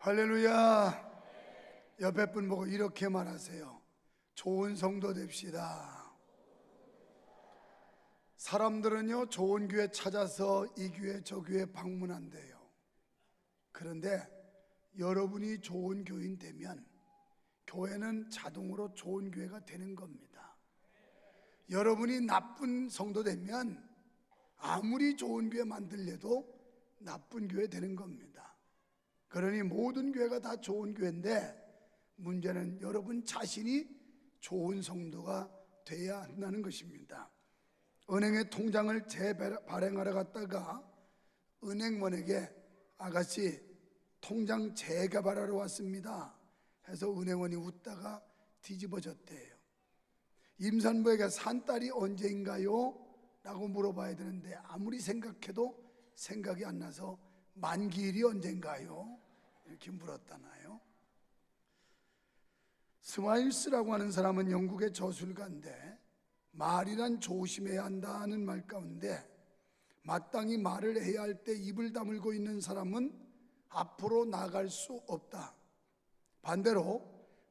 할렐루야. 옆에 분 보고 이렇게 말하세요. 좋은 성도 됩시다. 사람들은요, 좋은 교회 찾아서 이 교회 저 교회 방문한대요. 그런데 여러분이 좋은 교인 되면 교회는 자동으로 좋은 교회가 되는 겁니다. 여러분이 나쁜 성도 되면 아무리 좋은 교회 만들려도 나쁜 교회 되는 겁니다. 그러니 모든 교회가 다 좋은 교회인데 문제는 여러분 자신이 좋은 성도가 돼야 한다는 것입니다. 은행에 통장을 재발행하러 갔다가 은행원에게 아가씨 통장 재개발하러 왔습니다 해서 은행원이 웃다가 뒤집어졌대요. 임산부에게 산딸이 언제인가요? 라고 물어봐야 되는데 아무리 생각해도 생각이 안 나서 만기일이 언젠가요? 이렇게 물었다나요. 스마일스라고 하는 사람은 영국의 저술가인데 말이란 조심해야 한다는 말 가운데 마땅히 말을 해야 할 때 입을 다물고 있는 사람은 앞으로 나갈 수 없다. 반대로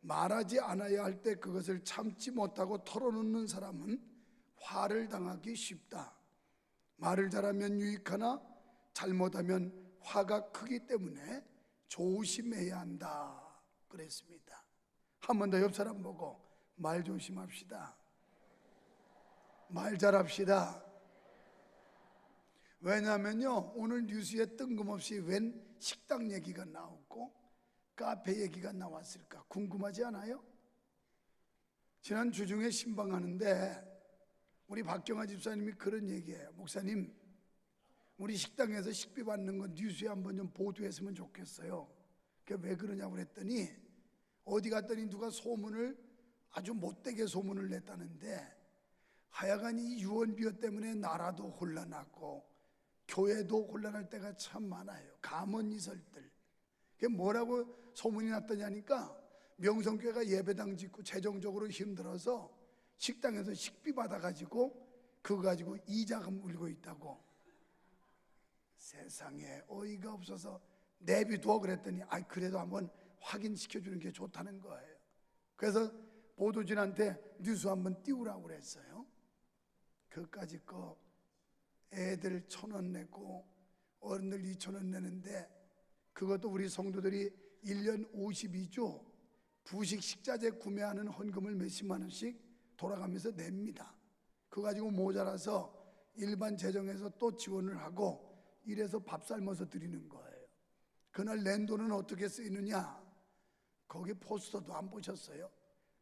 말하지 않아야 할 때 그것을 참지 못하고 털어놓는 사람은 화를 당하기 쉽다. 말을 잘하면 유익하나 잘못하면 화가 크기 때문에 조심해야 한다 그랬습니다. 한 번 더 옆 사람 보고 말 조심합시다. 말 잘합시다. 왜냐하면요, 오늘 뉴스에 뜬금없이 웬 식당 얘기가 나오고 카페 얘기가 나왔을까 궁금하지 않아요? 지난 주중에 신방하는데 우리 박경아 집사님이 그런 얘기해요. 목사님, 우리 식당에서 식비 받는 건 뉴스에 한번 좀 보도했으면 좋겠어요. 그게 왜 그러냐고 그랬더니 어디 갔더니 누가 소문을 아주 못되게 소문을 냈다는데 하여간 이 유언비어 때문에 나라도 혼란하고 교회도 혼란할 때가 참 많아요. 가문이설들. 그게 뭐라고 소문이 났더냐니까 명성교회가 예배당 짓고 재정적으로 힘들어서 식당에서 식비 받아가지고 그거 가지고 이자금 물고 있다고. 세상에 어이가 없어서 내비둬 그랬더니 그래도 한번 확인시켜주는 게 좋다는 거예요. 그래서 보도진한테 뉴스 한번 띄우라고 그랬어요. 그까짓 거 애들 1,000원 내고 어른들 2,000원 내는데 그것도 우리 성도들이 1년 52주 부식 식자재 구매하는 헌금을 몇십만 원씩 돌아가면서 냅니다. 그거 가지고 모자라서 일반 재정에서 또 지원을 하고 이래서 밥 삶아서 드리는 거예요. 그날 낸 돈은 어떻게 쓰이느냐? 거기 포스터도 안 보셨어요?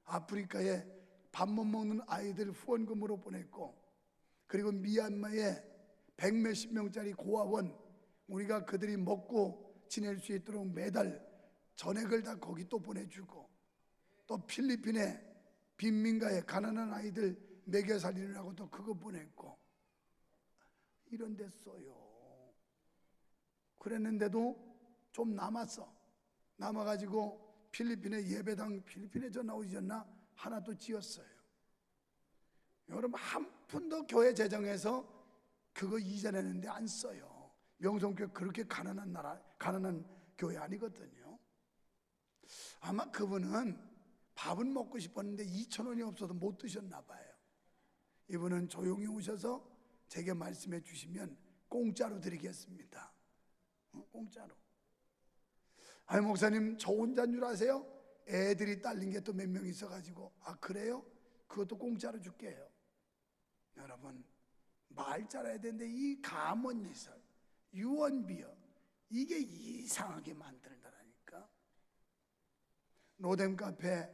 아프리카에 밥 못 먹는 아이들 후원금으로 보냈고, 그리고 미얀마에 100몇십 명짜리 고아원, 우리가 그들이 먹고 지낼 수 있도록 매달 전액을 다 거기 또 보내주고, 또 필리핀에 빈민가에 가난한 아이들 먹여 살리느라고 또 그거 보냈고, 이런 데 써요. 그랬는데도 좀 남아가지고 필리핀에 예배당, 필리핀에 전화 오셨나? 하나 또 지었어요. 여러분, 한 푼도 교회 재정에서 그거 이자 내는데 안 써요. 명성교회 그렇게 가난한 나라, 가난한 교회 아니거든요. 아마 그분은 밥은 먹고 싶었는데 2,000원이 없어서 못 드셨나 봐요. 이분은 조용히 오셔서 제게 말씀해 주시면 공짜로 드리겠습니다. 공짜로. 목사님 저 혼자인 줄 아세요? 애들이 딸린 게 또 몇 명 있어가지고 그래요? 그것도 공짜로 줄게요. 여러분, 말 잘해야 되는데 이 가문이설, 유언비어, 이게 이상하게 만들더라니까. 로뎀 카페,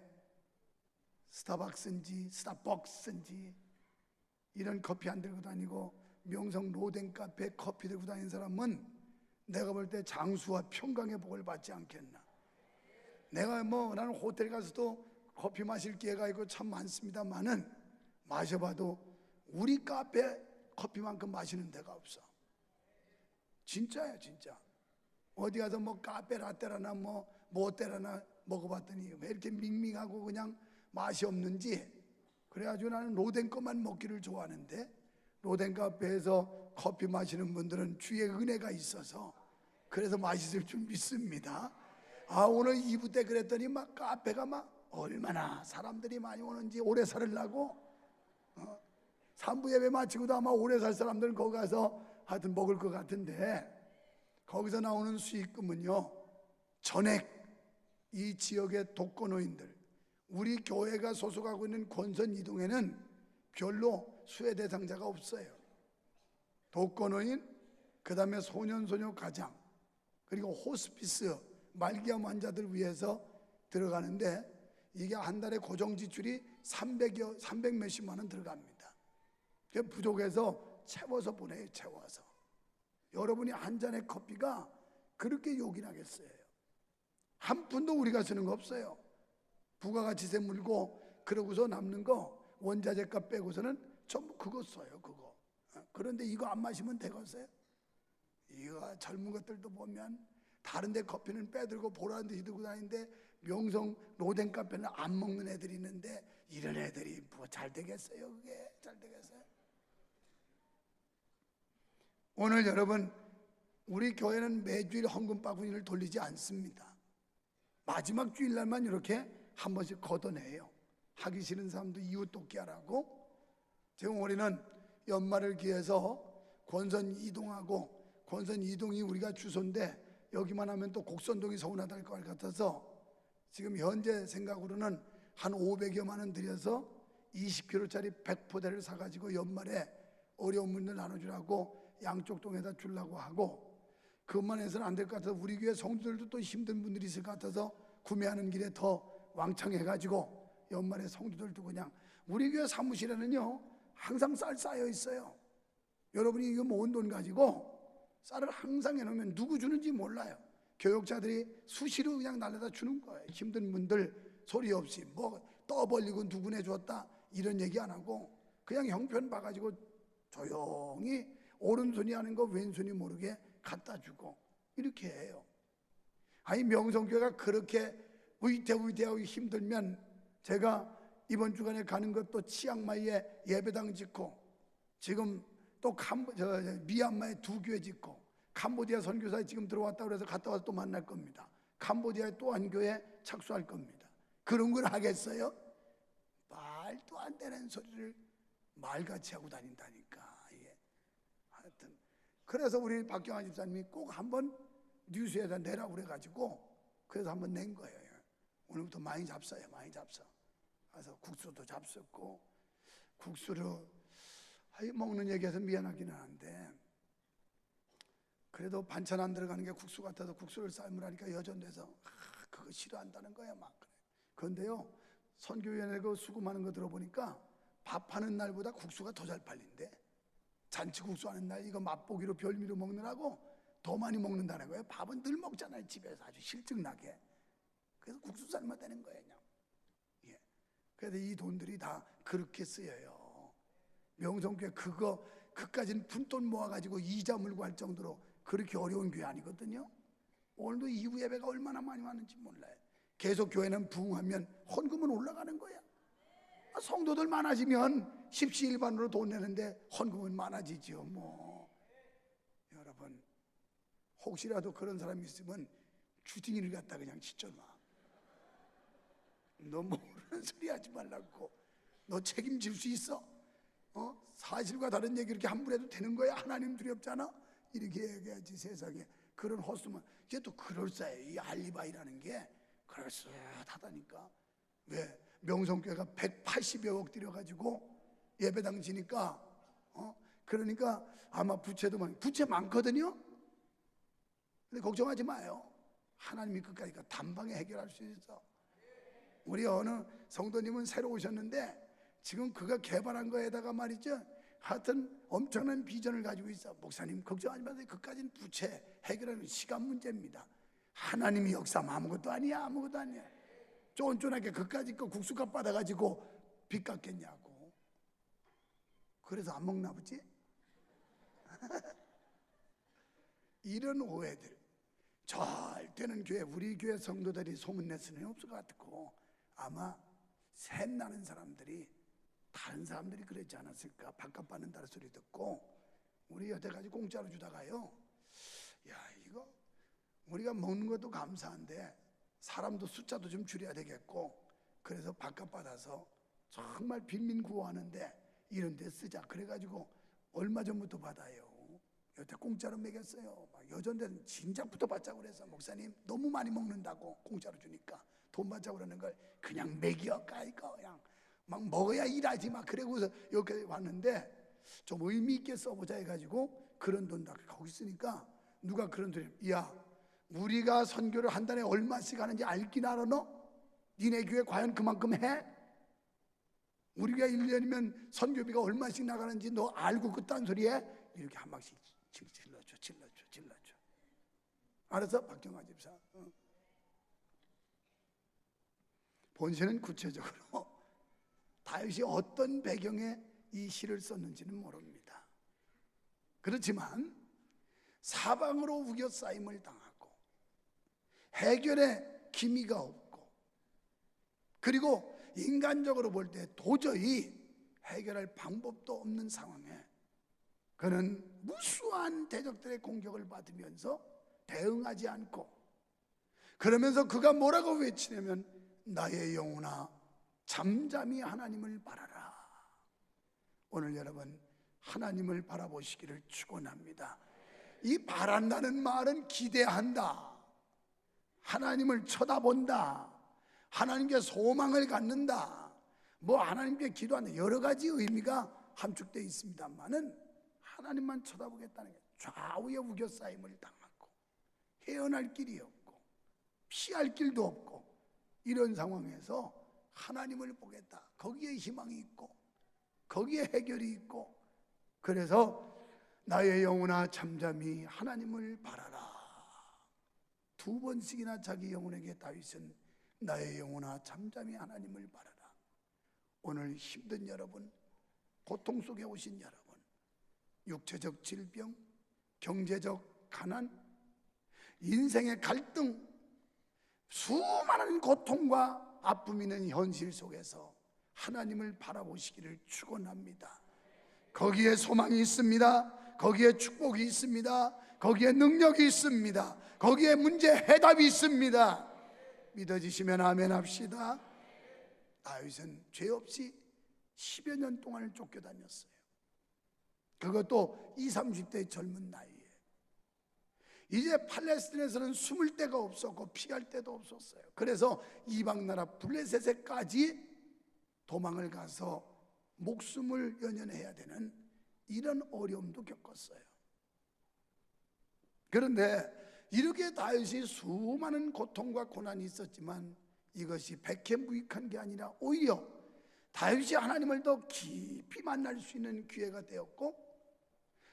스타벅스인지 이런 커피 안 들고 다니고 명성 로뎀 카페 커피 들고 다니는 사람은 내가 볼 때 장수와 평강의 복을 받지 않겠나. 내가 나는 호텔 가서도 커피 마실 기회가 있고 참 많습니다만은 마셔봐도 우리 카페 커피만큼 마시는 데가 없어. 진짜야, 진짜. 어디 가서 카페 라떼라나 모떼라나 먹어봤더니 왜 이렇게 밍밍하고 그냥 맛이 없는지. 그래가지고 나는 로덴 것만 먹기를 좋아하는데, 로덴 카페에서 커피 마시는 분들은 주의 은혜가 있어서 그래서 맛있을 줄 믿습니다. 오늘 2부 때 그랬더니 막 카페가 막 얼마나 사람들이 많이 오는지, 오래 살으려고. 3부 예배 마치고도 아마 오래 살 사람들은 거기 가서 하여튼 먹을 것 같은데, 거기서 나오는 수익금은요, 전액 이 지역의 독거노인들, 우리 교회가 소속하고 있는 권선 이동에는 별로 수혜 대상자가 없어요. 독거노인, 그 다음에 소년소녀 가장, 그리고 호스피스 말기암 환자들 위해서 들어가는데, 이게 한 달에 고정 지출이 300 몇십만 원 들어갑니다. 부족해서 채워서 보내요. 채워서. 여러분이 한 잔의 커피가 그렇게 요긴하겠어요? 한 푼도 우리가 쓰는 거 없어요. 부가가치세 물고 그러고서 남는 거 원자재값 빼고서는 전부 그거 써요. 그거. 그런데 이거 안 마시면 되겠어요? 이거 젊은 것들도 보면 다른 데 커피는 빼들고 보라는 듯이 들고 다니는데, 명성 로덴 카페는 안 먹는 애들이 있는데, 이런 애들이 뭐 잘 되겠어요? 그게 잘 되겠어요? 오늘 여러분, 우리 교회는 매주일 헌금 바구니를 돌리지 않습니다. 마지막 주일날만 이렇게 한 번씩 걷어내요. 하기 싫은 사람도 이웃 돕기 하라고. 지금 우리는 연말을 기해서 권선 이동하고, 권선 이동이 우리가 주소인데 여기만 하면 또 곡선동이 서운하다 것 같아서 지금 현재 생각으로는 한 500여만 원 들여서 20kg짜리 100포대를 사가지고 연말에 어려운 분들 나눠주라고 양쪽 동에다 주려고 하고, 그것만 해서는 안 될 것 같아서 우리 교회 성도들도 또 힘든 분들이 있을 것 같아서 구매하는 길에 더 왕창해가지고 연말에 성도들도 그냥, 우리 교회 사무실에는요 항상 쌀 쌓여 있어요. 여러분이 이거 모은 돈 가지고 쌀을 항상 해놓으면 누구 주는지 몰라요. 교역자들이 수시로 그냥 날려다 주는 거예요. 힘든 분들 소리 없이 뭐 떠벌리고 누구네 줬다 이런 얘기 안 하고 그냥 형편 봐가지고 조용히 오른손이 하는 거 왼손이 모르게 갖다 주고 이렇게 해요. 아니 명성교회가 그렇게 위태위태하고 힘들면, 제가 이번 주간에 가는 것도 치앙마이에 예배당 짓고, 지금 또 미얀마에 2교회 짓고, 캄보디아 선교사에 지금 들어왔다고 해서 갔다 와서 또 만날 겁니다. 캄보디아에 또 한 교회 착수할 겁니다. 그런 걸 하겠어요? 말도 안 되는 소리를 말같이 하고 다닌다니까. 하여튼 그래서 우리 박경환 집사님이 꼭 한번 뉴스에다 내라고 그래가지고 그래서 한번 낸 거예요. 오늘부터 많이 잡숴요. 많이 잡숴. 그래서 국수도 잡숫고, 국수를 먹는 얘기해서 미안하기는 한데 그래도 반찬 안 들어가는 게 국수 같아서 국수를 삶으라니까 여전돼서 그거 싫어한다는 거야 막. 그런데요, 선교위원회 그 수금하는 거 들어보니까 밥하는 날보다 국수가 더 잘 팔린대. 잔치국수 하는 날 이거 맛보기로 별미로 먹느라고 더 많이 먹는다는 거예요. 밥은 늘 먹잖아요 집에서 아주 실증나게. 그래서 국수 삶아 되는 거예요 그냥. 예. 그래서 이 돈들이 다 그렇게 쓰여요. 명성교회 그거 그까지는 푼돈 모아가지고 이자 물고 할 정도로 그렇게 어려운 교회 아니거든요. 오늘도 이후 예배가 얼마나 많이 왔는지 몰라요. 계속 교회는 부흥하면 헌금은 올라가는 거야. 성도들 많아지면 십시일반으로 돈 내는데 헌금은 많아지죠. 뭐 여러분, 혹시라도 그런 사람이 있으면 주둥이를 갖다 그냥 치쳐놔. 너 모르는 소리 하지 말라고. 너 책임질 수 있어? 사실과 다른 얘기 이렇게 함부로 해도 되는 거야? 하나님 두렵잖아? 이렇게 얘기하지. 세상에 그런 헛수만. 이게 또 그럴싸해. 이 알리바이라는 게 그럴싸하다니까. 왜? 명성교회가 180여억 들여가지고 예배당 지니까 그러니까 아마 부채도 부채 많거든요. 근데 걱정하지 마요. 하나님이 끝까지 단방에 해결할 수 있어. 우리 어느 성도님은 새로 오셨는데 지금 그가 개발한 거에다가 말이죠, 하여튼 엄청난 비전을 가지고 있어. 목사님 걱정하지 마세요. 그까지는 부채 해결하는 시간 문제입니다. 하나님이 역사하면 아무것도 아니야. 아무것도 아니야. 쫀쫀하게 그까지 거 국수값 받아가지고 빚 갚겠냐고. 그래서 안 먹나 보지? 이런 오해들. 절대는 교회, 우리 교회 성도들이 소문낼 수는 없을 것 같고, 아마 샘나는 사람들이 다른 사람들이 그랬지 않았을까. 밥값 받는다는 소리 듣고 우리 여태까지 공짜로 주다가요, 야 이거 우리가 먹는 것도 감사한데 사람도 숫자도 좀 줄여야 되겠고, 그래서 밥값 받아서 정말 빈민 구호하는데 이런 데 쓰자. 그래가지고 얼마 전부터 받아요. 여태 공짜로 먹였어요. 막 여전대는 진작부터 받자고 그래서, 목사님 너무 많이 먹는다고 공짜로 주니까 돈 받자고 그러는 걸 그냥 먹여가 이거 그냥 막 먹어야 일하지 막. 그러고서 여기까지 왔는데 좀 의미 있게 써보자 해가지고 그런 돈 다 거기 쓰니까 누가 그런 돈이, 야 우리가 선교를 한 달에 얼마씩 하는지 알긴 알아 너? 니네 교회 과연 그만큼 해? 우리가 1년이면 선교비가 얼마씩 나가는지 너 알고 그딴 소리 해? 이렇게 한 방씩 질러줘. 알았어 박정아 집사. 본세는 구체적으로 다윗이 어떤 배경에 이 시를 썼는지는 모릅니다. 그렇지만 사방으로 우겨싸임을 당하고 해결의 기미가 없고, 그리고 인간적으로 볼 때 도저히 해결할 방법도 없는 상황에 그는 무수한 대적들의 공격을 받으면서 대응하지 않고, 그러면서 그가 뭐라고 외치냐면 나의 영혼아 잠잠히 하나님을 바라라. 오늘 여러분 하나님을 바라보시기를 축원합니다. 이 바란다는 말은 기대한다, 하나님을 쳐다본다, 하나님께 소망을 갖는다, 뭐 하나님께 기도한다, 여러 가지 의미가 함축되어 있습니다만은 하나님만 쳐다보겠다는 게 좌우에 우겨싸임을 당하고 헤어날 길이 없고 피할 길도 없고 이런 상황에서 하나님을 보겠다, 거기에 희망이 있고 거기에 해결이 있고, 그래서 나의 영혼아 잠잠히 하나님을 바라라. 2번씩이나 자기 영혼에게 다윗은 나의 영혼아 잠잠히 하나님을 바라라. 오늘 힘든 여러분, 고통 속에 오신 여러분, 육체적 질병, 경제적 가난, 인생의 갈등, 수많은 고통과 아픔이 있는 현실 속에서 하나님을 바라보시기를 축원합니다. 거기에 소망이 있습니다. 거기에 축복이 있습니다. 거기에 능력이 있습니다. 거기에 문제 해답이 있습니다. 믿어지시면 아멘 합시다. 다윗은 죄 없이 10여 년 동안을 쫓겨다녔어요. 그것도 20, 30대의 젊은 나이에. 이제 팔레스틴에서는 숨을 데가 없었고 피할 데도 없었어요. 그래서 이방나라 블레셋에까지 도망을 가서 목숨을 연연해야 되는 이런 어려움도 겪었어요. 그런데 이렇게 다윗이 수많은 고통과 고난이 있었지만 이것이 백해무익한 게 아니라 오히려 다윗이 하나님을 더 깊이 만날 수 있는 기회가 되었고,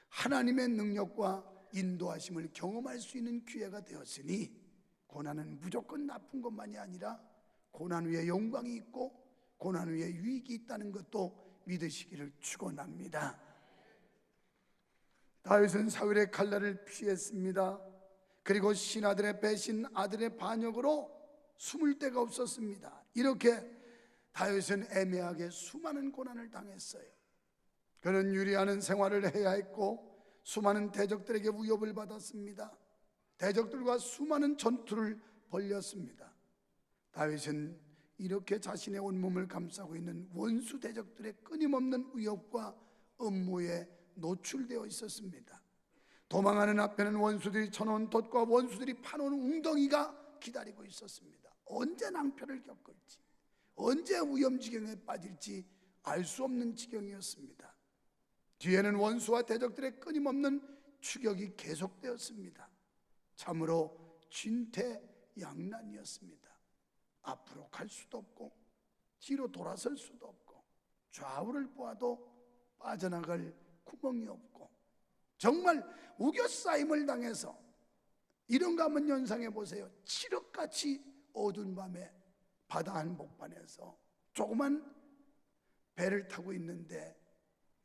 하나님의 능력과 인도하심을 경험할 수 있는 기회가 되었으니, 고난은 무조건 나쁜 것만이 아니라 고난 위에 영광이 있고 고난 위에 유익이 있다는 것도 믿으시기를 축원합니다. 다윗은 사울의 칼날을 피했습니다. 그리고 신하들의 배신, 아들의 반역으로 숨을 데가 없었습니다. 이렇게 다윗은 애매하게 수많은 고난을 당했어요. 그는 유리하는 생활을 해야 했고 수많은 대적들에게 위협을 받았습니다. 대적들과 수많은 전투를 벌였습니다. 다윗은 이렇게 자신의 온몸을 감싸고 있는 원수 대적들의 끊임없는 위협과 업무에 노출되어 있었습니다. 도망하는 앞에는 원수들이 쳐놓은 돛과 원수들이 파놓은 웅덩이가 기다리고 있었습니다. 언제 낭패를 겪을지, 언제 위험지경에 빠질지 알 수 없는 지경이었습니다. 뒤에는 원수와 대적들의 끊임없는 추격이 계속되었습니다. 참으로 진퇴양난이었습니다. 앞으로 갈 수도 없고 뒤로 돌아설 수도 없고 좌우를 보아도 빠져나갈 구멍이 없고, 정말 우겨싸임을 당해서 이런가 한번 연상해 보세요. 칠흑같이 어두운 밤에 바다 한복판에서 조그만 배를 타고 있는데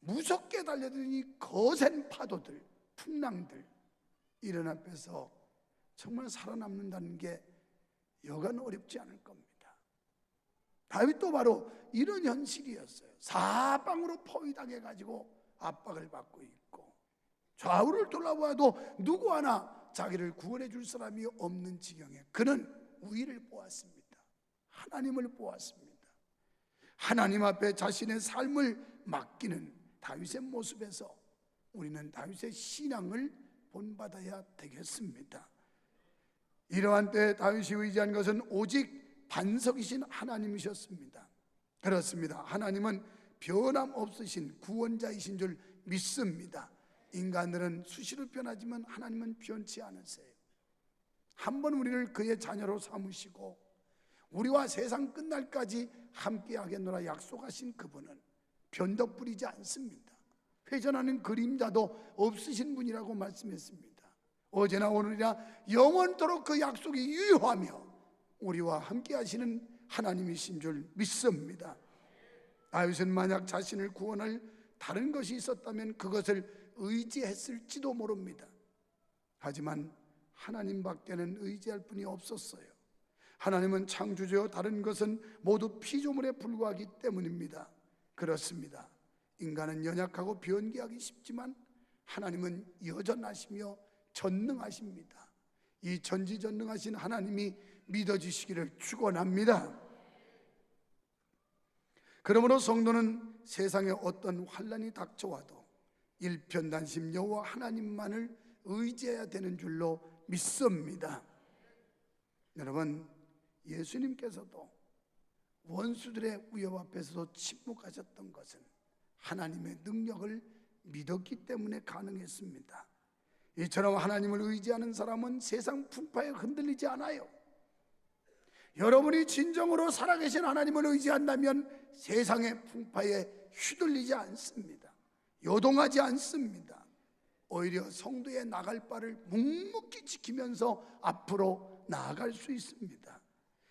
무섭게 달려드니 거센 파도들, 풍랑들, 이런 앞에서 정말 살아남는다는 게 여간 어렵지 않을 겁니다. 다윗도 바로 이런 현실이었어요. 사방으로 포위당해가지고 압박을 받고 있고 좌우를 돌아보아도 누구 하나 자기를 구원해 줄 사람이 없는 지경에 그는 우위를 보았습니다. 하나님을 보았습니다. 하나님 앞에 자신의 삶을 맡기는 다윗의 모습에서 우리는 다윗의 신앙을 본받아야 되겠습니다. 이러한 때에 다윗이 의지한 것은 오직 반석이신 하나님이셨습니다. 그렇습니다. 하나님은 변함없으신 구원자이신 줄 믿습니다. 인간들은 수시로 변하지만 하나님은 변치 않으세요. 한번 우리를 그의 자녀로 삼으시고 우리와 세상 끝날까지 함께 하겠노라 약속하신 그분은 변덕 부리지 않습니다. 회전하는 그림자도 없으신 분이라고 말씀했습니다. 어제나 오늘이나 영원토록 그 약속이 유효하며 우리와 함께 하시는 하나님이신 줄 믿습니다. 다윗은 만약 자신을 구원할 다른 것이 있었다면 그것을 의지했을지도 모릅니다. 하지만 하나님밖에는 의지할 분이 없었어요. 하나님은 창조주요 다른 것은 모두 피조물에 불과하기 때문입니다. 그렇습니다. 인간은 연약하고 변개하기 쉽지만 하나님은 여전하시며 전능하십니다. 이 전지전능하신 하나님이 믿어지시기를 축원합니다. 그러므로 성도는 세상에 어떤 환난이 닥쳐와도 일편단심 여호와 하나님만을 의지해야 되는 줄로 믿습니다. 여러분, 예수님께서도 원수들의 위협 앞에서도 침묵하셨던 것은 하나님의 능력을 믿었기 때문에 가능했습니다. 이처럼 하나님을 의지하는 사람은 세상 풍파에 흔들리지 않아요. 여러분이 진정으로 살아계신 하나님을 의지한다면 세상의 풍파에 휘둘리지 않습니다. 요동하지 않습니다. 오히려 성도의 나갈 바를 묵묵히 지키면서 앞으로 나아갈 수 있습니다.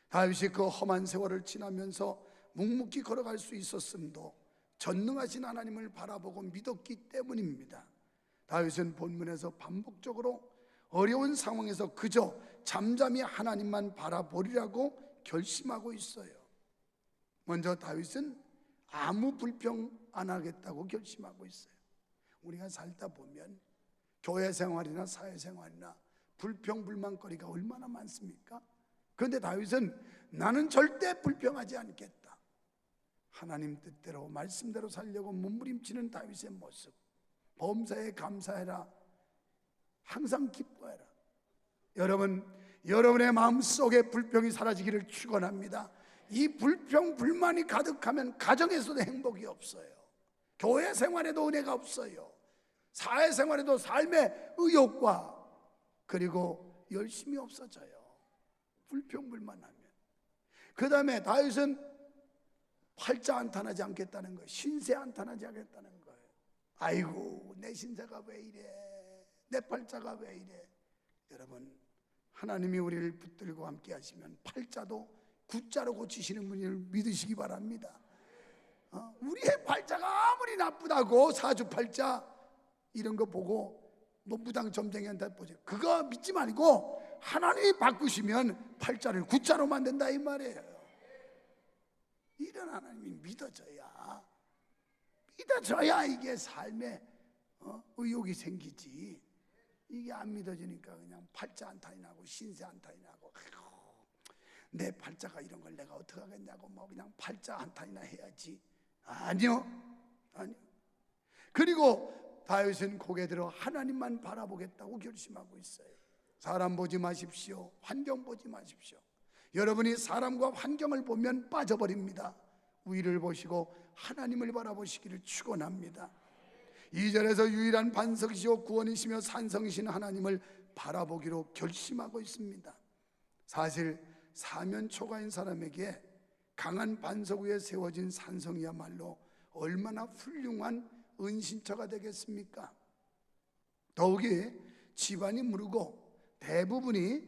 다윗이 그 험한 세월을 지나면서 묵묵히 걸어갈 수 있었음도 전능하신 하나님을 바라보고 믿었기 때문입니다. 다윗은 본문에서 반복적으로 어려운 상황에서 그저 잠잠히 하나님만 바라보리라고 결심하고 있어요. 먼저 다윗은 아무 불평 안 하겠다고 결심하고 있어요. 우리가 살다 보면 교회 생활이나 사회 생활이나 불평 불만거리가 얼마나 많습니까? 그런데 다윗은 나는 절대 불평하지 않겠다. 하나님 뜻대로 말씀대로 살려고 몸부림치는 다윗의 모습, 범사에 감사해라, 항상 기뻐해라. 여러분, 여러분의 마음속에 불평이 사라지기를 축원합니다. 이 불평 불만이 가득하면 가정에서도 행복이 없어요. 교회 생활에도 은혜가 없어요. 사회생활에도 삶의 의욕과 그리고 열심이 없어져요. 불평불만하면. 그 다음에 다윗은 팔자 안탄하지 않겠다는 거예요. 신세 안탄하지 않겠다는 거예요. 아이고, 내 신세가 왜 이래, 내 팔자가 왜 이래. 여러분, 하나님이 우리를 붙들고 함께 하시면 팔자도 굿자로 고치시는 분을 믿으시기 바랍니다. 우리의 팔자가 아무리 나쁘다고 사주팔자 이런 거 보고 뭐 무당점쟁이한테 보죠. 그거 믿지 말고 하나님이 바꾸시면 팔자를 굿자로 만든다 이 말이에요. 이런 하나님이 믿어져야 이게 삶에 의욕이 생기지. 이게 안 믿어지니까 그냥 팔자 안탄이 나고 신세 안탄이 나고, 내 팔자가 이런 걸 내가 어떻게 하겠냐고 뭐 그냥 팔자 안탄이나 해야지. 아니요. 그리고 다윗은 고개 들어 하나님만 바라보겠다고 결심하고 있어요. 사람 보지 마십시오. 환경 보지 마십시오. 여러분이 사람과 환경을 보면 빠져버립니다. 위를 보시고 하나님을 바라보시기를 축원합니다. 2절에서 유일한 반석이시오 구원이시며 산성이신 하나님을 바라보기로 결심하고 있습니다. 사실 사면초가인 사람에게 강한 반석 위에 세워진 산성이야말로 얼마나 훌륭한 은신처가 되겠습니까? 더욱이 집안이 무르고 대부분이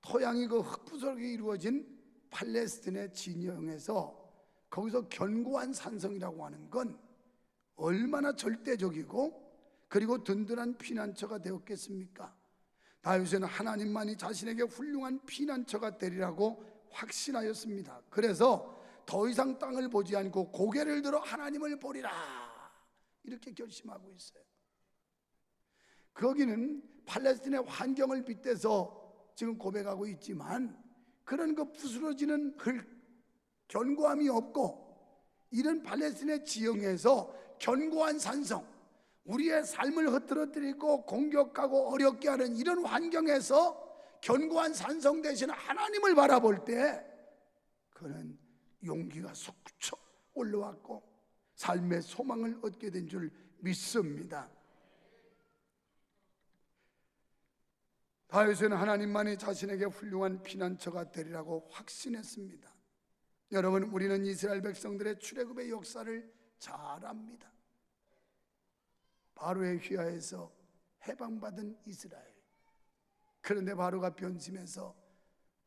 토양이 그 흙부스러기 이루어진 팔레스틴의 진영에서 거기서 견고한 산성이라고 하는 건 얼마나 절대적이고 그리고 든든한 피난처가 되었겠습니까? 다윗은 하나님만이 자신에게 훌륭한 피난처가 되리라고 확신하였습니다. 그래서 더 이상 땅을 보지 않고 고개를 들어 하나님을 보리라 이렇게 결심하고 있어요. 거기는 팔레스틴의 환경을 빗대서 지금 고백하고 있지만 그런 그 부스러지는 견고함이 없고, 이런 팔레스타인의 지형에서 견고한 산성, 우리의 삶을 흐트러뜨리고 공격하고 어렵게 하는 이런 환경에서 견고한 산성 대신 하나님을 바라볼 때 그는 용기가 솟구쳐 올라왔고 삶의 소망을 얻게 된 줄 믿습니다. 다윗은 하나님만이 자신에게 훌륭한 피난처가 되리라고 확신했습니다. 여러분, 우리는 이스라엘 백성들의 출애굽의 역사를 잘 압니다. 바로의 휘하에서 해방받은 이스라엘, 그런데 바로가 변심해서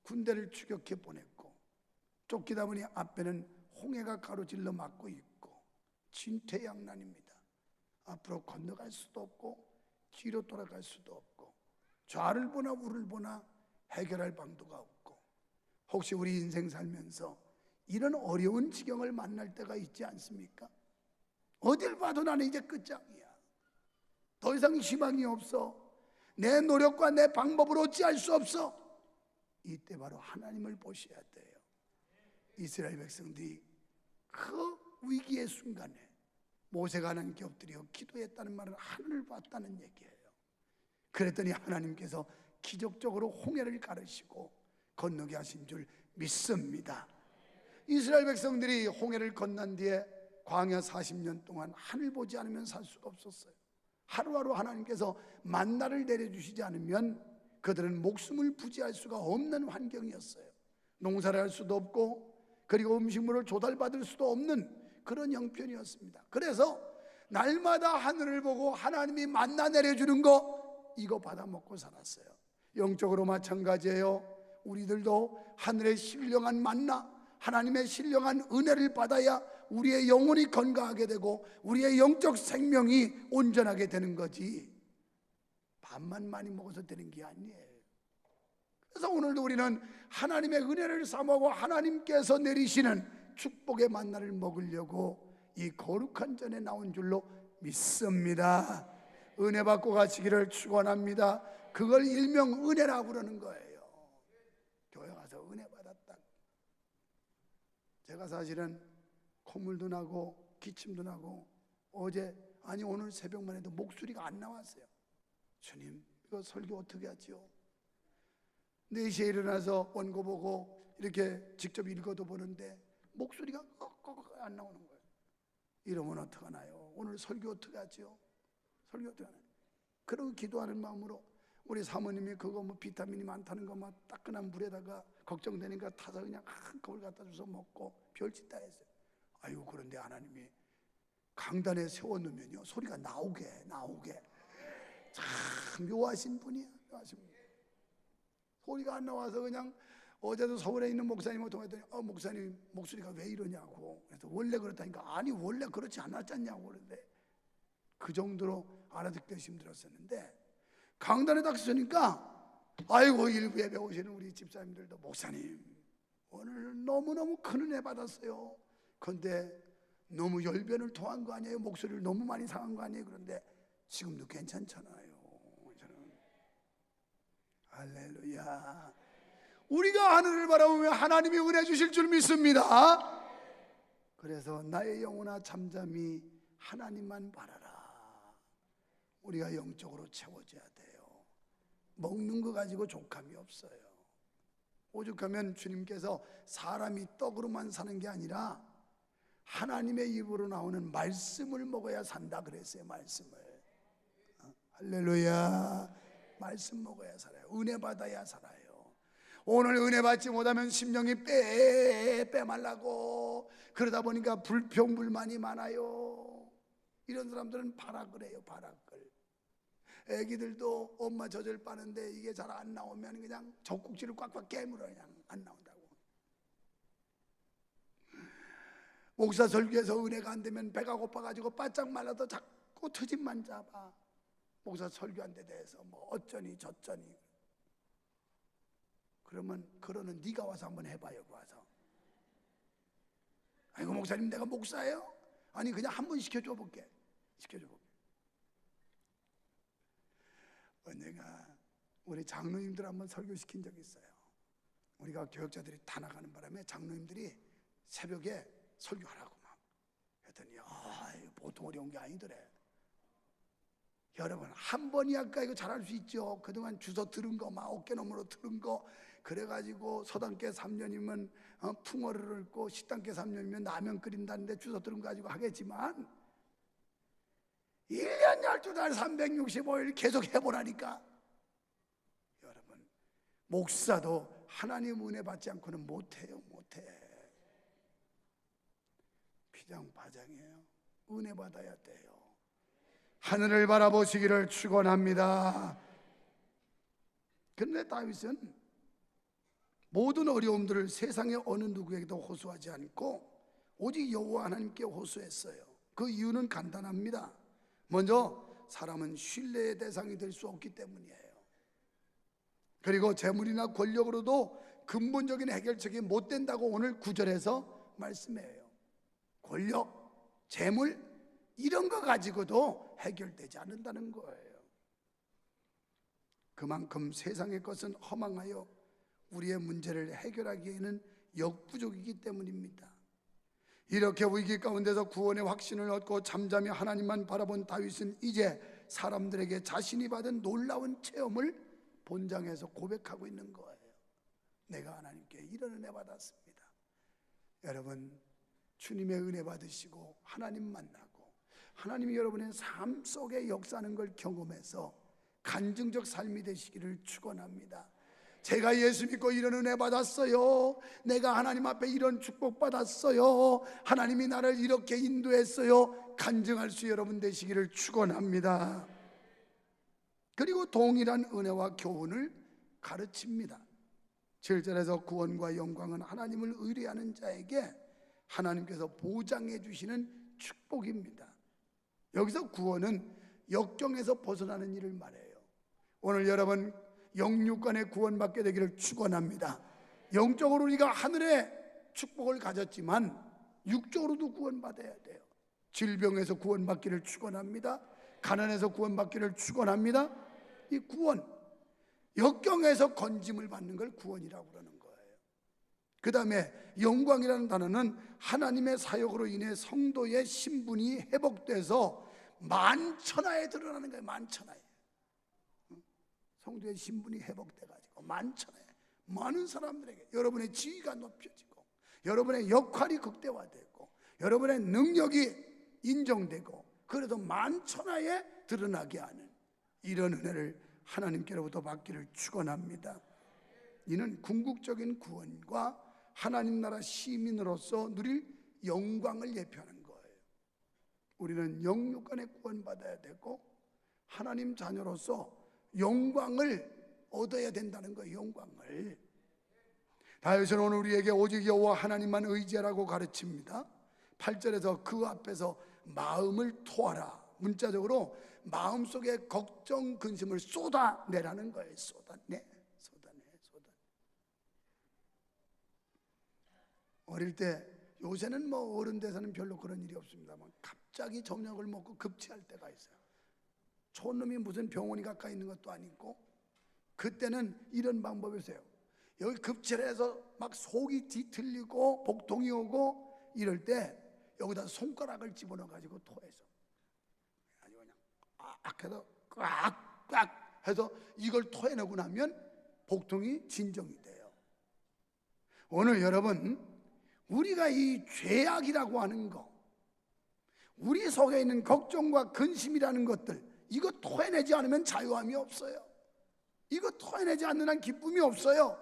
군대를 추격해 보냈고, 쫓기다 보니 앞에는 홍해가 가로질러 막고 있고 진퇴양난입니다. 앞으로 건너갈 수도 없고 뒤로 돌아갈 수도 없고 좌를 보나 우를 보나 해결할 방도가 없고, 혹시 우리 인생 살면서 이런 어려운 지경을 만날 때가 있지 않습니까? 어딜 봐도 나는 이제 끝장이야, 더 이상 희망이 없어, 내 노력과 내 방법으로 어찌할 수 없어. 이때 바로 하나님을 보셔야 돼요. 이스라엘 백성들이 그 위기의 순간에 모세가 하나님께 엎드려 기도했다는 말은 하늘을 봤다는 얘기예요. 그랬더니 하나님께서 기적적으로 홍해를 가르시고 건너게 하신 줄 믿습니다. 이스라엘 백성들이 홍해를 건넌 뒤에 광야 40년 동안 하늘 보지 않으면 살 수가 없었어요. 하루하루 하나님께서 만나를 내려주시지 않으면 그들은 목숨을 부지할 수가 없는 환경이었어요. 농사를 할 수도 없고, 그리고 음식물을 조달받을 수도 없는 그런 형편이었습니다. 그래서 날마다 하늘을 보고 하나님이 만나 내려주는 거, 이거 받아 먹고 살았어요. 영적으로 마찬가지예요. 우리들도 하늘의 신령한 만나, 하나님의 신령한 은혜를 받아야 우리의 영혼이 건강하게 되고 우리의 영적 생명이 온전하게 되는 거지, 밥만 많이 먹어서 되는 게 아니에요. 그래서 오늘도 우리는 하나님의 은혜를 사모하고 하나님께서 내리시는 축복의 만나를 먹으려고 이 거룩한 전에 나온 줄로 믿습니다. 은혜 받고 가시기를 축원합니다. 그걸 일명 은혜라고 그러는 거예요. 교회 가서 은혜 받았다. 제가 사실은 콧물도 나고 기침도 나고 오늘 새벽만 해도 목소리가 안 나왔어요. 주님, 이거 설교 어떻게 하지요? 4시에 일어나서 원고 보고 이렇게 직접 읽어도 보는데 목소리가 꺽꺽 안 나오는 거예요. 이러면 어떡하나요? 오늘 설교 어떻게 하지요? 설교 어떻게 하나요? 그러고 기도하는 마음으로 우리 사모님이 그거 비타민이 많다는 거 따끈한 물에다가 걱정되니까 타서 그냥 한 컵을 갖다 줘서 먹고 별짓 다 했어요. 아이고, 그런데 하나님이 강단에 세워놓으면요 소리가 나오게 참 묘하신 분이야. 묘하신 분. 소리가 안 나와서 그냥 어제도 서울에 있는 목사님을 통했더니 목사님 목소리가 왜 이러냐고. 그래서 원래 그렇다니까, 아니 원래 그렇지 않았잖냐고. 그런데 그 정도로 알아듣기 힘들었었는데 강단에 딱 서니까 아이고, 일부 예배 오시는 우리 집사님들도 목사님 오늘 너무너무 큰 은혜 받았어요. 그런데 너무 열변을 토한 거 아니에요? 목소리를 너무 많이 상한 거 아니에요? 그런데 지금도 괜찮잖아요. 저는 할렐루야. 우리가 하늘을 바라보면 하나님이 은혜 주실 줄 믿습니다. 그래서 나의 영혼아 잠잠히 하나님만 바라라. 우리가 영적으로 채워져야 돼요. 먹는 거 가지고 족함이 없어요. 오죽하면 주님께서 사람이 떡으로만 사는 게 아니라 하나님의 입으로 나오는 말씀을 먹어야 산다 그랬어요. 말씀을. 할렐루야. 말씀 먹어야 살아요. 은혜 받아야 살아요. 오늘 은혜 받지 못하면 심령이 빼말라고 그러다 보니까 불평불만이 많아요. 이런 사람들은 발악을 해요. 발악을. 애기들도 엄마 젖을 빠는데 이게 잘 안 나오면 그냥 젖꼭지를 꽉꽉 깨물어 그냥 안 나온다고. 목사 설교에서 은혜가 안 되면 배가 고파가지고 바짝 말라도 자꾸 트집만 잡아. 목사 설교한 데 대해서 어쩌니 저쩌니. 그러면 그러는 네가 와서 한번 해봐요. 와서. 아이고 목사님 내가 목사예요? 아니 그냥 한번 시켜줘 볼게. 내가 우리 장로님들 한번 설교시킨 적이 있어요. 우리가 교역자들이 다 나가는 바람에 장로님들이 새벽에 설교하라고 막 했더니 보통 어려운 게 아니더래. 여러분 한 번이야까 이거 잘할 수 있죠. 그동안 주워 들은 거 막 어깨너머로 들은 거 그래가지고 서당계 3년이면 풍어를 읊고 식당계 3년이면 라면 끓인다는데 주워 들은 거 가지고 하겠지만 1년 12달 365일 계속 해보라니까. 여러분 목사도 하나님 은혜 받지 않고는 못해요. 못해. 비장바장이에요. 은혜 받아야 돼요. 하늘을 바라보시기를 축원합니다. 그런데 다윗은 모든 어려움들을 세상의 어느 누구에게도 호소하지 않고 오직 여호와 하나님께 호소했어요. 그 이유는 간단합니다. 먼저 사람은 신뢰의 대상이 될 수 없기 때문이에요. 그리고 재물이나 권력으로도 근본적인 해결책이 못 된다고 오늘 9절에서 말씀해요. 권력, 재물 이런 거 가지고도 해결되지 않는다는 거예요. 그만큼 세상의 것은 허망하여 우리의 문제를 해결하기에는 역부족이기 때문입니다. 이렇게 위기 가운데서 구원의 확신을 얻고 잠잠히 하나님만 바라본 다윗은 이제 사람들에게 자신이 받은 놀라운 체험을 본장에서 고백하고 있는 거예요. 내가 하나님께 이런 은혜 받았습니다. 여러분 주님의 은혜 받으시고 하나님 만나고 하나님이 여러분의 삶 속에 역사하는 걸 경험해서 간증적 삶이 되시기를 축원합니다. 제가 예수 믿고 이런 은혜 받았어요. 내가 하나님 앞에 이런 축복 받았어요. 하나님이 나를 이렇게 인도했어요. 간증할 수 여러분 되시기를 축원합니다. 그리고 동일한 은혜와 교훈을 가르칩니다. 7절에서 구원과 영광은 하나님을 의뢰하는 자에게 하나님께서 보장해 주시는 축복입니다. 여기서 구원은 역경에서 벗어나는 일을 말해요. 오늘 여러분 영육간의 구원받게 되기를 축원합니다. 영적으로 우리가 하늘의 축복을 가졌지만 육적으로도 구원받아야 돼요. 질병에서 구원받기를 축원합니다. 가난에서 구원받기를 축원합니다. 이 구원, 역경에서 건짐을 받는 걸 구원이라고 그러는 거예요. 그 다음에 영광이라는 단어는 하나님의 사역으로 인해 성도의 신분이 회복돼서 만천하에 드러나는 거예요. 만천하에. 성도의 신분이 회복돼가지고 만천하에 많은 사람들에게 여러분의 지위가 높여지고 여러분의 역할이 극대화되고 여러분의 능력이 인정되고 그래도 만천하에 드러나게 하는 이런 은혜를 하나님께로부터 받기를 축원합니다. 이는 궁극적인 구원과 하나님 나라 시민으로서 누릴 영광을 예표하는 거예요. 우리는 영육간에 구원받아야 되고 하나님 자녀로서 영광을 얻어야 된다는 거예요. 영광을. 다윗은 오늘 우리에게 오직 여호와 하나님만 의지하라고 가르칩니다. 8절에서 그 앞에서 마음을 토하라. 문자적으로 마음속에 걱정, 근심을 쏟아내라는 거예요. 쏟아내. 어릴 때, 요새는 뭐 어른 돼서는 별로 그런 일이 없습니다만 갑자기 저녁을 먹고 급체할 때가 있어요. 촌놈이 무슨 병원이 가까이 있는 것도 아니고 그때는 이런 방법이었어요. 여기 급체를 해서 막 속이 뒤틀리고 복통이 오고 이럴 때 여기다 손가락을 집어넣어 가지고 토해서 아주 그냥 악 해서 꽉꽉 해서 이걸 토해내고 나면 복통이 진정이 돼요. 오늘 여러분 우리가 이 죄악이라고 하는 거, 우리 속에 있는 걱정과 근심이라는 것들, 이거 토해내지 않으면 자유함이 없어요. 이거 토해내지 않는 한 기쁨이 없어요.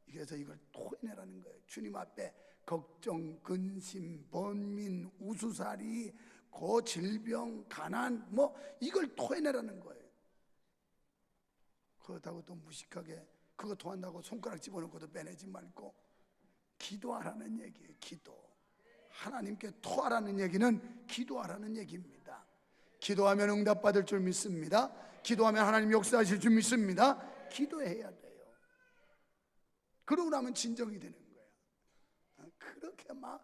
그래서 이걸 토해내라는 거예요. 주님 앞에 걱정, 근심, 번민, 우수살이, 질병, 가난 뭐 이걸 토해내라는 거예요. 그렇다고 또 무식하게 그거 토한다고 손가락 집어넣고도 빼내지 말고 기도하라는 얘기예요. 기도. 하나님께 토하라는 얘기는 기도하라는 얘기입니다. 기도하면 응답받을 줄 믿습니다. 기도하면 하나님 역사하실 줄 믿습니다. 기도해야 돼요. 그러고 나면 진정이 되는 거예요. 그렇게 막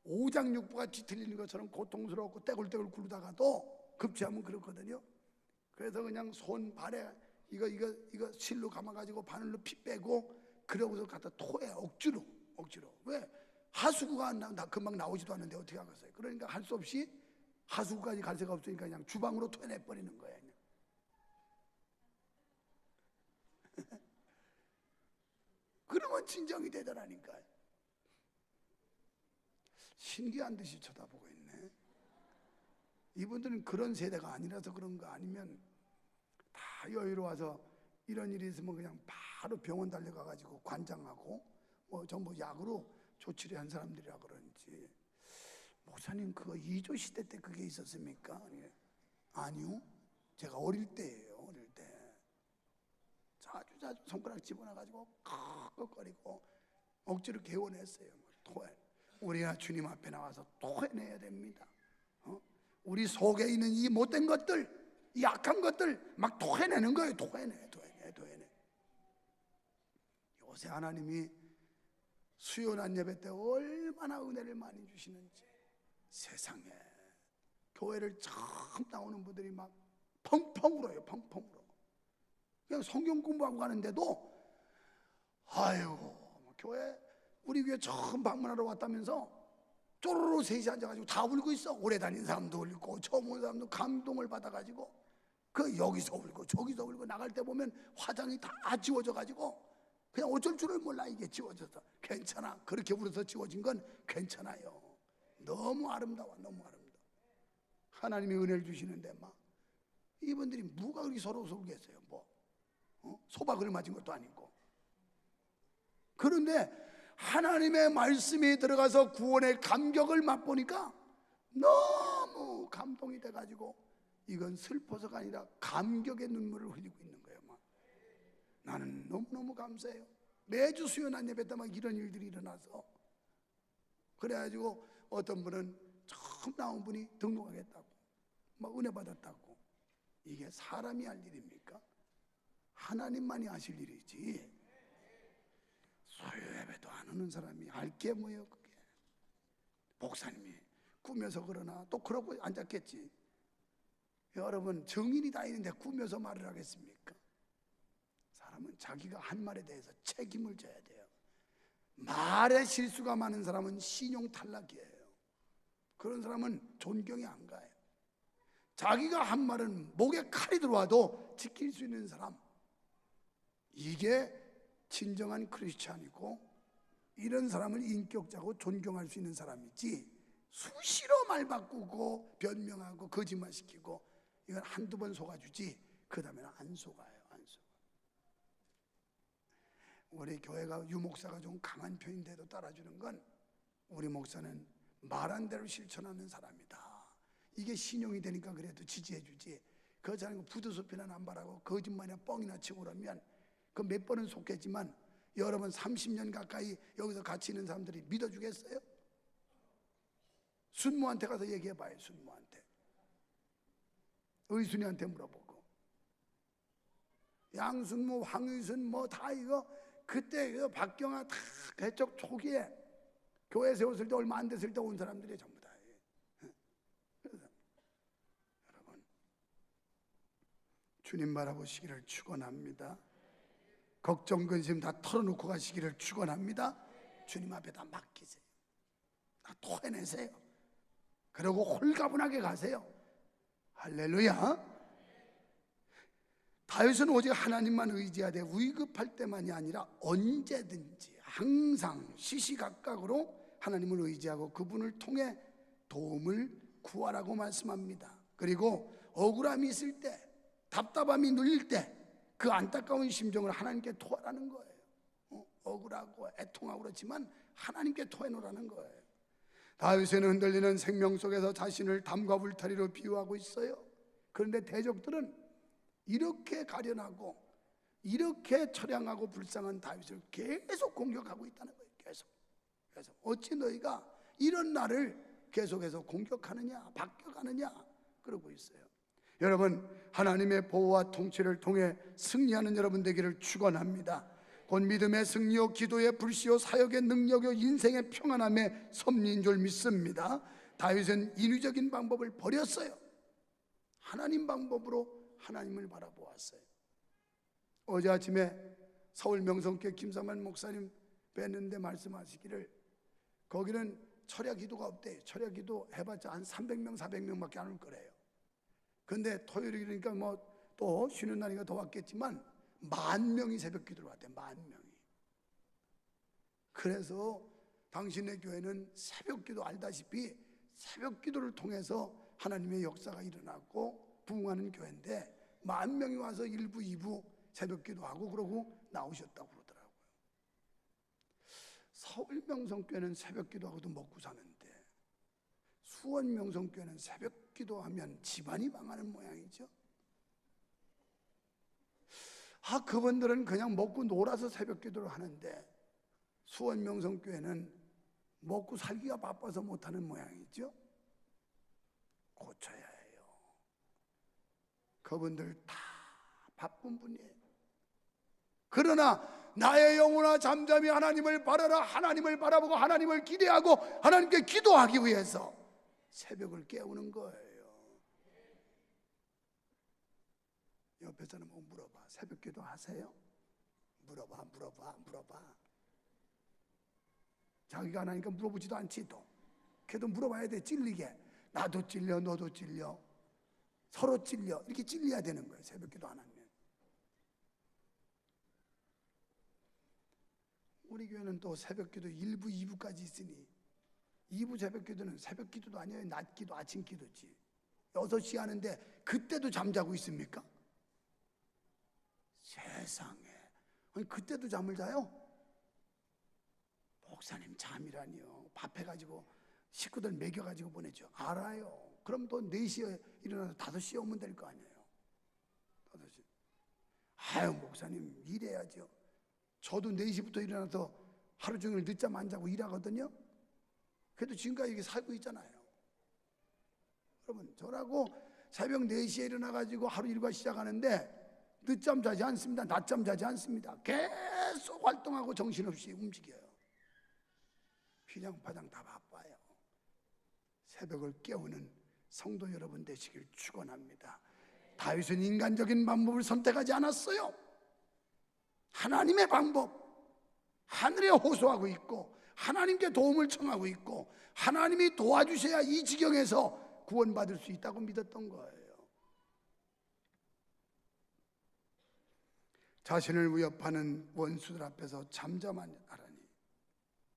오장육부가 뒤틀리는 것처럼 고통스럽고 떼굴떼굴 굴다가도 급체하면 그렇거든요. 그래서 그냥 손 발에 이거 실로 감아가지고 바늘로 피 빼고 그러고서 갖다 토해. 억지로. 왜? 하수구가 나 금방 나오지도 않는데 어떻게 하겠어요? 그러니까 할 수 없이 하수구까지 갈 새가 없으니까 그냥 주방으로 토해내버리는 거예요. 그러면 진정이 되더라니까요. 신기한 듯이 쳐다보고 있네. 이분들은 그런 세대가 아니라서 그런가, 아니면 다 여유로워서 이런 일이 있으면 그냥 바로 병원 달려가가지고 관장하고 뭐 전부 약으로 조치를 한 사람들이라 그런지. 목사님, 그거 2조 시대 때 그게 있었습니까? 아니요, 제가 어릴 때예요. 어릴 때 자주 손가락 집어넣어가지고 꺽꺽거리고 억지로 개원했어요. 토해. 우리가 주님 앞에 나와서 토해내야 됩니다. 우리 속에 있는 이 못된 것들, 이 약한 것들 막 토해내는 거예요. 토해내. 요새 하나님이 수요난 예배 때 얼마나 은혜를 많이 주시는지. 세상에 교회를 처음 나오는 분들이 막 펑펑 울어요. 펑펑 울어. 그냥 성경 공부하고 가는데도 교회, 우리 교회 처음 방문하러 왔다면서 쪼르르 셋이 앉아가지고 다 울고 있어. 오래 다닌 사람도 울고 처음 온 사람도 감동을 받아가지고 그 여기서 울고 저기서 울고, 나갈 때 보면 화장이 다 지워져가지고 그냥 어쩔 줄을 몰라. 이게 지워져서. 괜찮아. 그렇게 울어서 지워진 건 괜찮아요. 너무 아름다워. 너무 아름다워. 하나님이 은혜를 주시는데 막 이분들이 뭐가 그렇게 서로 울겠어요. 소박을 맞은 것도 아니고. 그런데 하나님의 말씀이 들어가서 구원의 감격을 맛보니까 너무 감동이 돼가지고 이건 슬퍼서가 아니라 감격의 눈물을 흘리고 있는 거예요. 막. 나는 너무너무 감사해요. 매주 수요난 예배 때 막 이런 일들이 일어나서, 그래가지고 어떤 분은 처음 나온 분이 등록하겠다고 막 은혜 받았다고. 이게 사람이 할 일입니까? 하나님만이 하실 일이지. 수요 예배도 안 오는 사람이 할 게 뭐예요? 그게 목사님이 꾸며서 그러나 또 그러고 앉았겠지. 여러분, 정인이 다 있는데 꾸며서 말을 하겠습니까? 사람은 자기가 한 말에 대해서 책임을 져야 돼요. 말에 실수가 많은 사람은 신용 탈락이에요. 그런 사람은 존경이 안 가요. 자기가 한 말은 목에 칼이 들어와도 지킬 수 있는 사람, 이게 진정한 크리스찬이고, 이런 사람을 인격자고 존경할 수 있는 사람이지, 수시로 말 바꾸고 변명하고 거짓말시키고 이건 한두 번 속아주지 그 다음에는 안 속아요. 안 속아. 우리 교회가 유목사가 좀 강한 편인데도 따라주는 건, 우리 목사는 말한 대로 실천하는 사람이다. 이게 신용이 되니까 그래도 지지해주지. 그렇지 않고 부두소피나 남발하고 거짓말이나 뻥이나 치고 그러면 그 몇 번은 속겠지만 여러분 30년 가까이 여기서 같이 있는 사람들이 믿어주겠어요? 순모한테 가서 얘기해봐요. 순모한테, 의순이한테 물어보고, 양순모, 황의순 뭐 다 이거 그때 그 박경아 다 개척 초기에 교회 세웠을 때 얼마 안 됐을 때 온 사람들이 전부 다. 그래서 여러분, 주님 바라보시기를 축원합니다. 걱정 근심 다 털어놓고 가시기를 축원합니다. 주님 앞에 다 맡기세요. 다 토해내세요. 그리고 홀가분하게 가세요. 할렐루야. 다윗은 오직 하나님만 의지하되 위급할 때만이 아니라 언제든지 항상 시시각각으로 하나님을 의지하고 그분을 통해 도움을 구하라고 말씀합니다. 그리고 억울함이 있을 때, 답답함이 눌릴 때 그 안타까운 심정을 하나님께 토하라는 거예요. 억울하고 애통하고 그렇지만 하나님께 토해놓으라는 거예요. 다윗은 흔들리는 생명 속에서 자신을 담과 울타리로 비유하고 있어요. 그런데 대적들은 이렇게 가련하고 이렇게 처량하고 불쌍한 다윗을 계속 공격하고 있다는 거예요. 계속. 어찌 너희가 이런 나를 계속해서 공격하느냐, 바뀌어가느냐 그러고 있어요. 여러분, 하나님의 보호와 통치를 통해 승리하는 여러분 되기를 축원합니다. 곧 믿음의 승리요, 기도의 불씨요, 사역의 능력요, 인생의 평안함의 섭리인 줄 믿습니다. 다윗은 인위적인 방법을 버렸어요. 하나님 방법으로 하나님을 바라보았어요. 어제 아침에 서울 명성교회 김삼환 목사님 뵀는데 말씀하시기를 거기는 철야 기도가 없대요. 철야 기도 해봤자 한 300명 400명밖에 안 올 거래요. 근데 토요일이니까 뭐 또 쉬는 날이니까 더 왔겠지만 10,000명이 새벽 기도를 왔대. 10,000명이. 그래서 당신의 교회는 새벽 기도 알다시피 새벽 기도를 통해서 하나님의 역사가 일어났고 부흥하는 교회인데 10,000명이 와서 1부 2부 새벽 기도하고 그러고 나오셨다고 그러더라고요. 서울 명성교회는 새벽 기도하고도 먹고 사는데 수원 명성교회는 새벽 기도하면 집안이 망하는 모양이죠. 그분들은 그냥 먹고 놀아서 새벽 기도를 하는데 수원 명성교회는 먹고 살기가 바빠서 못하는 모양이죠. 고쳐야 해요. 그분들 다 바쁜 분이에요. 그러나 나의 영혼아 잠잠히 하나님을 바라라. 하나님을 바라보고 하나님을 기대하고 하나님께 기도하기 위해서 새벽을 깨우는 거예요. 옆에 사람 보고 물어봐. 새벽 기도 하세요? 물어봐. 자기가 안 하니까 물어보지도 않지 또. 그래도 물어봐야 돼. 찔리게. 나도 찔려 너도 찔려 서로 찔려 이렇게 찔려야 되는 거예요. 새벽 기도 안 하면. 우리 교회는 또 새벽 기도 1부 2부까지 있으니 2부 새벽 기도는 새벽 기도도 아니에요. 낮 기도 아침 기도지. 6시 하는데 그때도 잠자고 있습니까? 세상에. 아니 그때도 잠을 자요? 목사님 잠이라니요. 밥 해가지고 식구들 먹여가지고 보내죠. 알아요. 그럼 또 4시에 일어나서 5시에 오면 될 거 아니에요. 5시. 아유 목사님 일해야죠. 저도 4시부터 일어나서 하루 종일 늦잠 안 자고 일하거든요. 그래도 지금까지 이렇게 살고 있잖아요. 여러분 저라고 새벽 4시에 일어나가지고 하루 일과 시작하는데 늦잠 자지 않습니다. 낮잠 자지 않습니다. 계속 활동하고 정신없이 움직여요. 피장파장 다 바빠요. 새벽을 깨우는 성도 여러분 되시길 축원합니다. 다윗은 인간적인 방법을 선택하지 않았어요. 하나님의 방법, 하늘에 호소하고 있고 하나님께 도움을 청하고 있고 하나님이 도와주셔야 이 지경에서 구원받을 수 있다고 믿었던 거예요. 자신을 위협하는 원수들 앞에서 잠잠하라니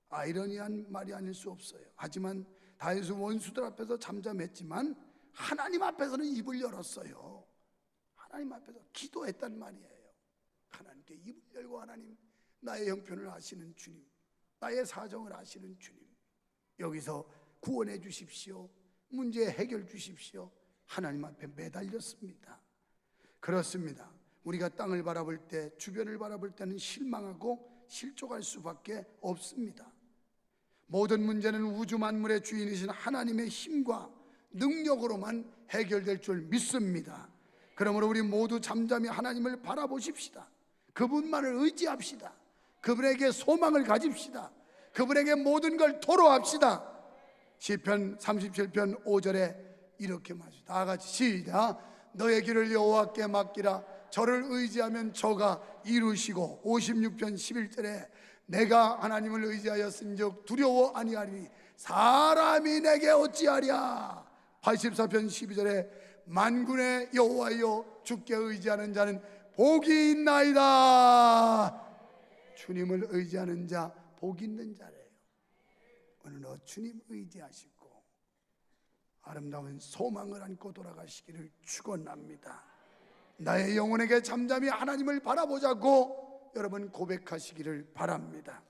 아이러니한 말이 아닐 수 없어요. 하지만 다윗은 원수들 앞에서 잠잠했지만 하나님 앞에서는 입을 열었어요. 하나님 앞에서 기도했단 말이에요. 하나님께 입을 열고 하나님 나의 형편을 아시는 주님, 나의 사정을 아시는 주님, 여기서 구원해 주십시오. 문제 해결 주십시오. 하나님 앞에 매달렸습니다. 그렇습니다. 우리가 땅을 바라볼 때, 주변을 바라볼 때는 실망하고 실족할 수밖에 없습니다. 모든 문제는 우주 만물의 주인이신 하나님의 힘과 능력으로만 해결될 줄 믿습니다. 그러므로 우리 모두 잠잠히 하나님을 바라보십시다. 그분만을 의지합시다. 그분에게 소망을 가집시다. 그분에게 모든 걸 토로합시다. 시편 37편 5절에 이렇게 말합니다. 다 같이 시작. 너의 길을 여호와께 맡기라. 저를 의지하면 저가 이루시고. 56편 11절에 내가 하나님을 의지하였은즉 두려워 아니하리니 사람이 내게 어찌하랴. 84편 12절에 만군의 여호와여 주께 의지하는 자는 복이 있나이다. 주님을 의지하는 자 복 있는 자래요. 오늘도 주님 의지하시고 아름다운 소망을 안고 돌아가시기를 축원합니다. 나의 영혼에게 잠잠히 하나님을 바라보자고 여러분 고백하시기를 바랍니다.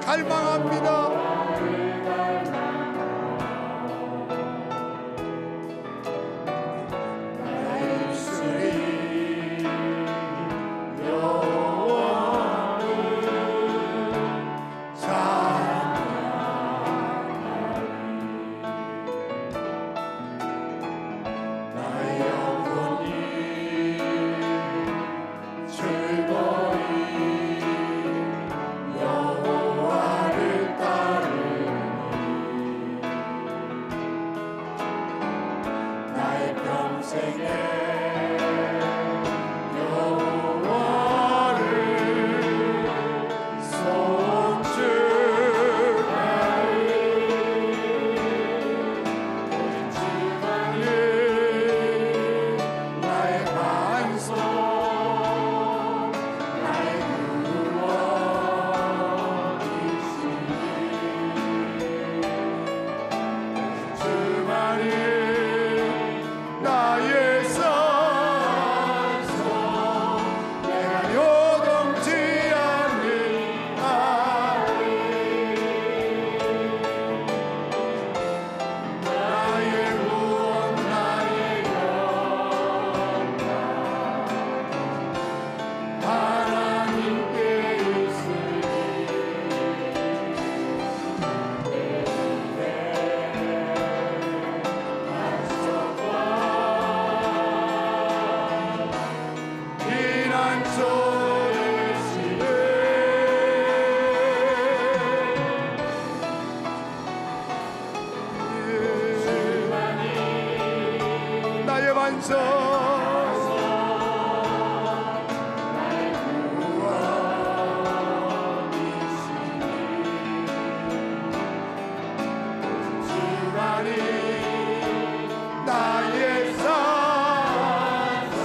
갈망합니다. 나의 반석 나의 산성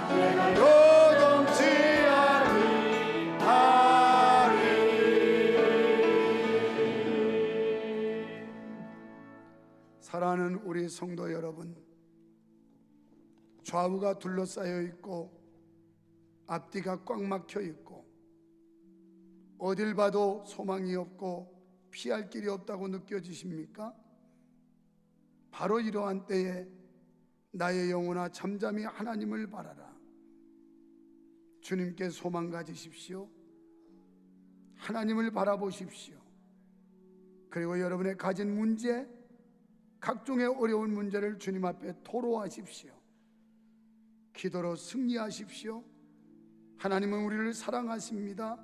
내가 요동치 아니하리. 사랑하는 우리 성도 여러분, 좌우가 둘러싸여 있고 앞뒤가 꽉 막혀 있고 어딜 봐도 소망이 없고 피할 길이 없다고 느껴지십니까? 바로 이러한 때에 나의 영혼아 잠잠히 하나님을 바라라. 주님께 소망 가지십시오. 하나님을 바라보십시오. 그리고 여러분의 가진 문제, 각종의 어려운 문제를 주님 앞에 토로하십시오. 기도로 승리하십시오. 하나님은 우리를 사랑하십니다.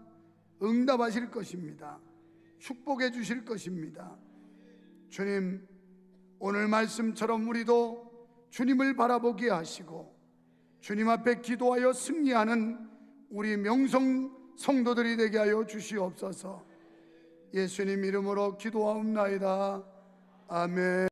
응답하실 것입니다. 축복해 주실 것입니다. 주님, 오늘 말씀처럼 우리도 주님을 바라보게 하시고 주님 앞에 기도하여 승리하는 우리 명성 성도들이 되게 하여 주시옵소서. 예수님 이름으로 기도하옵나이다. 아멘.